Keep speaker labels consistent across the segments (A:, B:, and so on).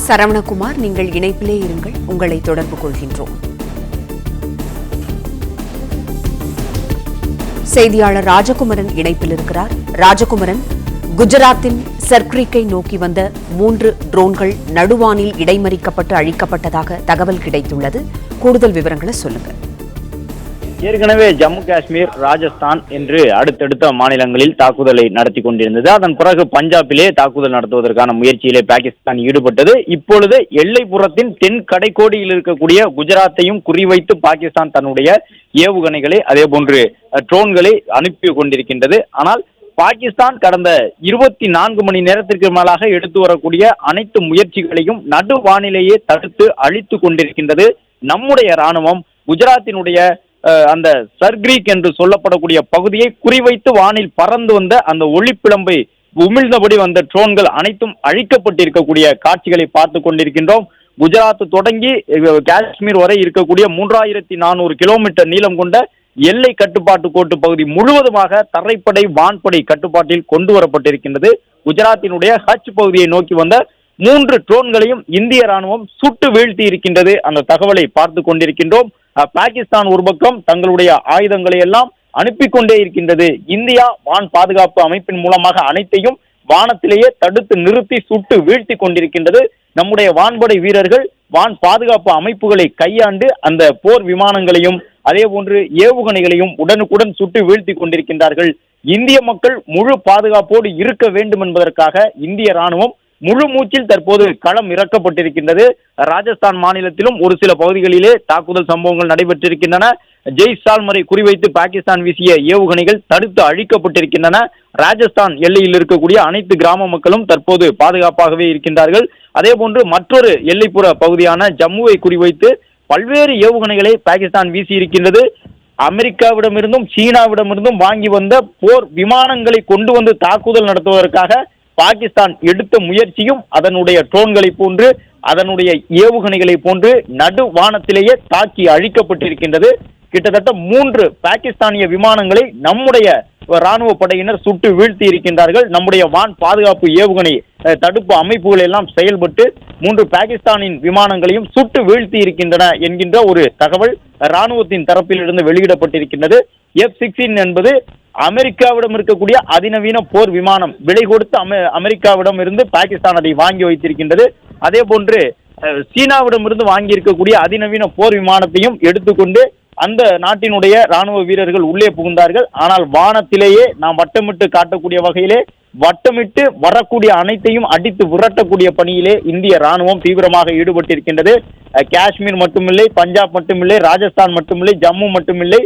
A: சரவணகுமார், நீங்கள் இணைப்பிலே இருங்கள், உங்களை தொடர்பு கொள்கின்றோம். செய்தியாளர் ராஜகுமரன் இணைப்பில் இருக்கிறார். ராஜகுமரன், குஜராத்தின் சர்க்ரீக்கை நோக்கி வந்த 3 ட்ரோன்கள் நடுவானில் இடைமறிக்கப்பட்டு அழிக்கப்பட்டதாக தகவல் கிடைத்துள்ளது. கூடுதல் விவரங்களை சொல்லுங்க.
B: ஏற்கனவே ஜம்மு காஷ்மீர், ராஜஸ்தான் என்று அடுத்தடுத்த மாநிலங்களில் தாக்குதலை நடத்தி கொண்டிருந்தது. அதன் பிறகு பஞ்சாபிலே தாக்குதல் நடத்துவதற்கான முயற்சியிலே பாகிஸ்தான் ஈடுபட்டது. இப்பொழுது எல்லைப்புறத்தின் தென் கடைக்கோடியில் இருக்கக்கூடிய குஜராத்தையும் குறிவைத்து பாகிஸ்தான் தன்னுடைய ஏவுகணைகளை அதே போன்று ட்ரோன்களை அனுப்பி கொண்டிருக்கின்றது. ஆனால் பாகிஸ்தான் கடந்த 24 மணி நேரத்திற்கு மேலாக எடுத்து வரக்கூடிய அனைத்து முயற்சிகளையும் நடுவானிலேயே தடுத்து அழித்து கொண்டிருக்கின்றது. நம்முடைய ராணுவம் குஜராத்தினுடைய அந்த சர்க்ரீக் என்று சொல்லப்படக்கூடிய பகுதியை குறிவைத்து வானில் பறந்து வந்த அந்த ஒளிப்பிழம்பை உமிழ்ந்தபடி வந்த ட்ரோன்கள் அனைத்தும் அழிக்கப்பட்டிருக்கக்கூடிய காட்சிகளை பார்த்து கொண்டிருக்கின்றோம். குஜராத் தொடங்கி காஷ்மீர் வரை இருக்கக்கூடிய 3400 கிலோமீட்டர் நீளம் கொண்ட எல்லை கட்டுப்பாட்டு கோட்டு பகுதி முழுவதுமாக தரைப்படை, வான்படை கட்டுப்பாட்டில் கொண்டு வரப்பட்டிருக்கின்றது. குஜராத்தினுடைய ஹஜ் பகுதியை நோக்கி வந்த 3 ட்ரோன்களையும் இந்திய ராணுவம் சுட்டு வீழ்த்தி இருக்கின்றது. அந்த தகவலை பார்த்து கொண்டிருக்கின்றோம். பாகிஸ்தான் ஒரு பக்கம் தங்களுடைய ஆயுதங்களை எல்லாம் அனுப்பி கொண்டே இருக்கின்றது. இந்தியா வான் பாதுகாப்பு அமைப்பின் மூலமாக அனைத்தையும் வானத்திலேயே தடுத்து நிறுத்தி சுட்டு வீழ்த்தி கொண்டிருக்கின்றது. நம்முடைய வான்படை வீரர்கள் வான் பாதுகாப்பு அமைப்புகளை கையாண்டு அந்த போர் விமானங்களையும் அதே போன்று ஏவுகணைகளையும் உடனுக்குடன் சுட்டு வீழ்த்தி கொண்டிருக்கின்றார்கள். இந்திய மக்கள் முழு பாதுகாப்போடு இருக்க வேண்டும் என்பதற்காக இந்திய ராணுவம் முழு மூச்சில் தற்போது களம் இறக்கப்பட்டிருக்கின்றது. ராஜஸ்தான் மாநிலத்திலும் ஒரு சில பகுதிகளிலே தாக்குதல் சம்பவங்கள் நடைபெற்றிருக்கின்றன. ஜெய்சால்மரை குறிவைத்து பாகிஸ்தான் வீசிய ஏவுகணைகள் தடுத்து அழிக்கப்பட்டிருக்கின்றன. ராஜஸ்தான் எல்லையில் இருக்கக்கூடிய அனைத்து கிராம மக்களும் தற்போது பாதுகாப்பாகவே இருக்கின்றார்கள். அதே போன்று மற்றொரு எல்லைப்புற பகுதியான ஜம்முவை குறிவைத்து பல்வேறு ஏவுகணைகளை பாகிஸ்தான் வீசி இருக்கின்றது. அமெரிக்காவிடமிருந்தும் சீனாவிடமிருந்தும் வாங்கி வந்த போர் விமானங்களை கொண்டு வந்து தாக்குதல் நடத்துவதற்காக பாகிஸ்தான் எடுத்த முயற்சியும் அதனுடைய ட்ரோன்களை போன்று அதனுடைய ஏவுகணைகளை போன்று நடு வானத்திலேயே தாக்கி அழிக்கப்பட்டிருக்கின்றது. கிட்டத்தட்ட 3 பாகிஸ்தானிய விமானங்களை நம்முடைய ராணுவ படையினர் சுட்டு வீழ்த்தி இருக்கின்றார்கள். நம்முடைய வான் பாதுகாப்பு ஏவுகணை தடுப்பு அமைப்புகள் எல்லாம் செயல்பட்டு 3 பாகிஸ்தானின் விமானங்களையும் சுட்டு வீழ்த்தி இருக்கின்றன என்கின்ற ஒரு தகவல் ராணுவத்தின் தரப்பில் இருந்து வெளியிடப்பட்டிருக்கின்றது. F-16 என்பது அமெரிக்காவிடம் இருக்கக்கூடிய அதிநவீன போர் விமானம். விலை கொடுத்து அமெரிக்காவிடம் இருந்து பாகிஸ்தான் அதை வாங்கி வைத்திருக்கின்றது. அதே போன்று சீனாவிடம் இருந்து வாங்கி இருக்கக்கூடிய அதிநவீன போர் விமானத்தையும் எடுத்துக்கொண்டு அந்த நாட்டினுடைய ராணுவ வீரர்கள் உள்ளே புகுந்தார்கள். ஆனால் வானத்திலேயே நாம் வட்டமிட்டு காட்டக்கூடிய வகையிலே வட்டமிட்டு வரக்கூடிய அனைத்தையும் அடித்து விரட்டக்கூடிய பணியிலே இந்திய ராணுவம் தீவிரமாக ஈடுபட்டிருக்கின்றது. காஷ்மீர் மட்டுமில்லை, பஞ்சாப் மட்டுமில்லை, ராஜஸ்தான் மட்டுமில்லை, ஜம்மு மட்டுமில்லை,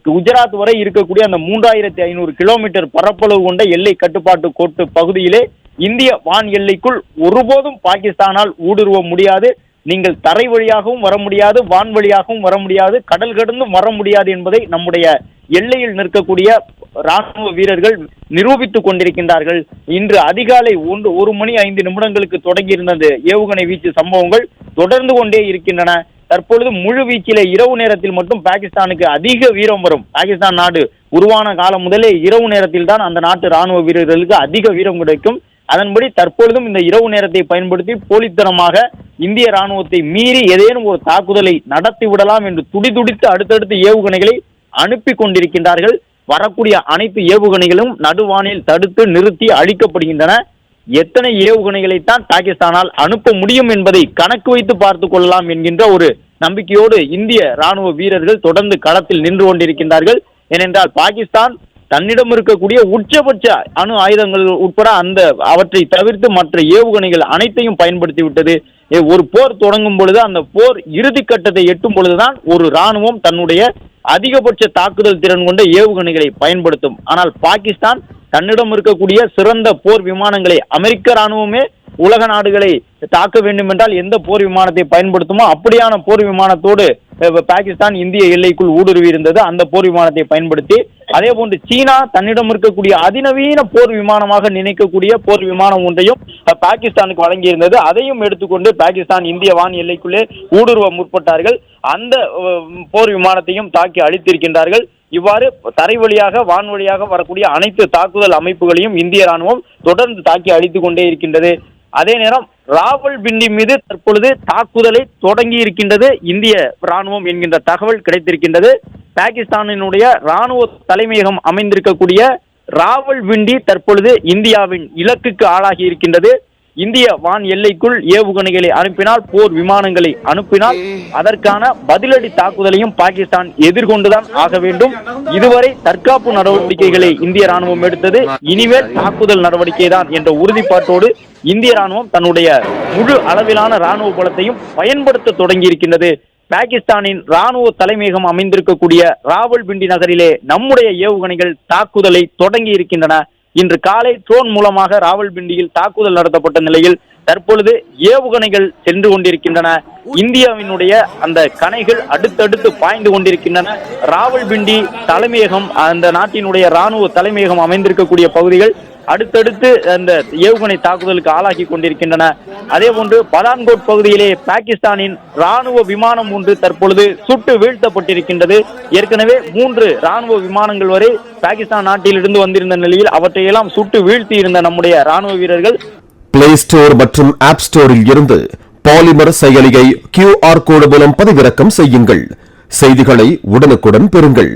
B: குஜராத் வரை இருக்கக்கூடிய அந்த 3500 கிலோமீட்டர் பரப்பளவு கொண்ட எல்லை கட்டுப்பாட்டு கோட்டு பகுதியிலே இந்திய வான் எல்லைக்குள் ஒருபோதும் பாகிஸ்தானால் ஊடுருவ முடியாது. நீங்கள் தரை வழியாகவும் வர முடியாது, வான் வழியாகவும் வர முடியாது, கடல் கடந்தும் வர முடியாது என்பதை நம்முடைய எல்லையில் நிற்கக்கூடிய ராணுவ வீரர்கள் நிரூபித்துக் கொண்டிருக்கின்றார்கள். இன்று அதிகாலை 1:05 தொடங்கியிருந்த ஏவுகணை வீச்சு சம்பவங்கள் தொடர்ந்து கொண்டே இருக்கின்றன. தற்பொழுது முழு வீச்சிலே இரவு நேரத்தில் மட்டும் பாகிஸ்தானுக்கு அதிக வீரம் வரும். பாகிஸ்தான் நாடு உருவான காலம் முதலே இரவு நேரத்தில் தான் அந்த நாட்டு ராணுவ வீரர்களுக்கு அதிக வீரம் கிடைக்கும். அதன்படி தற்பொழுதும் இந்த இரவு நேரத்தை பயன்படுத்தி போலித்தனமாக இந்திய ராணுவத்தை மீறி ஏதேனும் ஒரு தாக்குதலை நடத்தி விடலாம் என்று துடிதுடித்து அடுத்தடுத்து ஏவுகணைகளை அனுப்பி கொண்டிருக்கின்றார்கள். வரக்கூடிய அனைத்து ஏவுகணைகளும் நடுவானில் தடுத்து நிறுத்தி அழிக்கப்படுகின்றன. எத்தனை ஏவுகணைகளைத்தான் பாகிஸ்தானால் அனுப்ப முடியும் என்பதை கணக்கு வைத்து பார்த்து கொள்ளலாம் என்கின்ற ஒரு நம்பிக்கையோடு இந்திய ராணுவ வீரர்கள் தொடர்ந்து களத்தில் நின்று கொண்டிருக்கின்றார்கள். ஏனென்றால் பாகிஸ்தான் தன்னிடம் இருக்கக்கூடிய உச்சபட்ச அணு ஆயுதங்கள் உட்பட அவற்றை தவிர்த்து மற்ற ஏவுகணைகள் அனைத்தையும் பயன்படுத்தி விட்டது. ஒரு போர் தொடங்கும் பொழுது அந்த போர் இறுதி கட்டத்தை எட்டும் பொழுதுதான் ஒரு ராணுவம் தன்னுடைய அதிகபட்ச தாக்குதல் திறன் கொண்ட ஏவுகணைகளை பயன்படுத்தும். ஆனால் பாகிஸ்தான் தன்னிடம் இருக்கக்கூடிய சிறந்த போர் விமானங்களை அமெரிக்க ராணுவமே உலக நாடுகளை தாக்க வேண்டும் என்றால் எந்த போர் விமானத்தை பயன்படுத்துமோ அப்படியான போர் விமானத்தோடு பாகிஸ்தான் இந்திய எல்லைக்குள் ஊடுருவி இருந்தது. அந்த போர் விமானத்தை பயன்படுத்தி அதே போன்று சீனா தன்னிடம் இருக்கக்கூடிய அதிநவீன போர் விமானமாக நினைக்கக்கூடிய போர் விமானம் ஒன்றையும் பாகிஸ்தானுக்கு வழங்கியிருந்தது. அதையும் எடுத்துக்கொண்டு பாகிஸ்தான் இந்திய வான் எல்லைக்குள்ளே ஊடுருவ முற்பட்டார்கள். அந்த போர் விமானத்தையும் தாக்கி அழித்திருக்கின்றார்கள். இவ்வாறு தரை வழியாக வான் வழியாக வரக்கூடிய அனைத்து தாக்குதல் அமைப்புகளையும் இந்திய ராணுவம் தொடர்ந்து தாக்கி அழித்துக் கொண்டே இருக்கின்றது. அதே நேரம் ராவல்பிண்டி மீது தற்பொழுது தாக்குதலை தொடங்கி இருக்கின்றது இந்திய ராணுவம் என்கின்ற தகவல் கிடைத்திருக்கின்றது. பாகிஸ்தானினுடைய ராணுவ தலைமையகம் அமைந்திருக்கக்கூடிய ராவல்பிண்டி தற்பொழுது இந்தியாவின் இலக்குக்கு ஆளாகி இருக்கின்றது. இந்திய வான் எல்லைக்குள் ஏவுகணைகளை அனுப்பினால், போர் விமானங்களை அனுப்பினால் அதற்கான பதிலடி தாக்குதலையும் பாகிஸ்தான் எதிர்கொண்டுதான் ஆக வேண்டும். இதுவரை தற்காப்பு நடவடிக்கைகளை இந்திய ராணுவம் எடுத்தது, இனிமேல் தாக்குதல் நடவடிக்கை தான் என்ற உறுதிப்பாட்டோடு இந்திய ராணுவம் தன்னுடைய முழு அளவிலான ராணுவ பலத்தையும் பயன்படுத்த தொடங்கி இருக்கின்றது. பாகிஸ்தானின் ராணுவ தலைமையகம் அமைந்திருக்கக்கூடிய ராவல்பிண்டி நகரிலே நம்முடைய ஏவுகணைகள் தாக்குதலை தொடங்கி இருக்கின்றன. இன்று காலை ட்ரோன் மூலமாக ராவல்பிண்டியில் தாக்குதல் நடத்தப்பட்ட நிலையில் தற்பொழுது ஏவுகணைகள் சென்று கொண்டிருக்கின்றன. இந்தியாவினுடைய அந்த கணைகள் அடுத்தடுத்து பாய்ந்து கொண்டிருக்கின்றன. ராவல்பிண்டி தலைமையகம், அந்த நாட்டினுடைய ராணுவ தலைமையகம் அமைந்திருக்கக்கூடிய பகுதிகள் அடுத்தடுத்து அந்த ஏவுகணை தாக்குதலுக்கு ஆளாகி கொண்டிருக்கின்றன. அதே போன்று பதான்கோட் பகுதியிலே பாகிஸ்தானின் ராணுவ விமானம் ஒன்று தற்பொழுது சுட்டு வீழ்த்தப்பட்டிருக்கின்றது. ஏற்கனவே 3 ராணுவ விமானங்கள் வரை பாகிஸ்தான் நாட்டில் இருந்து வந்திருந்த நிலையில் அவற்றையெல்லாம் சுட்டு வீழ்த்தி இருந்த நம்முடைய ராணுவ வீரர்கள்
C: பிளே ஸ்டோர் மற்றும் ஆப் ஸ்டோரில் இருந்து பாலிமர் செயலியை QR கோடு மூலம் பதிவிறக்கம் செய்யுங்கள். செய்திகளை உடனுக்குடன் பெறுங்கள்.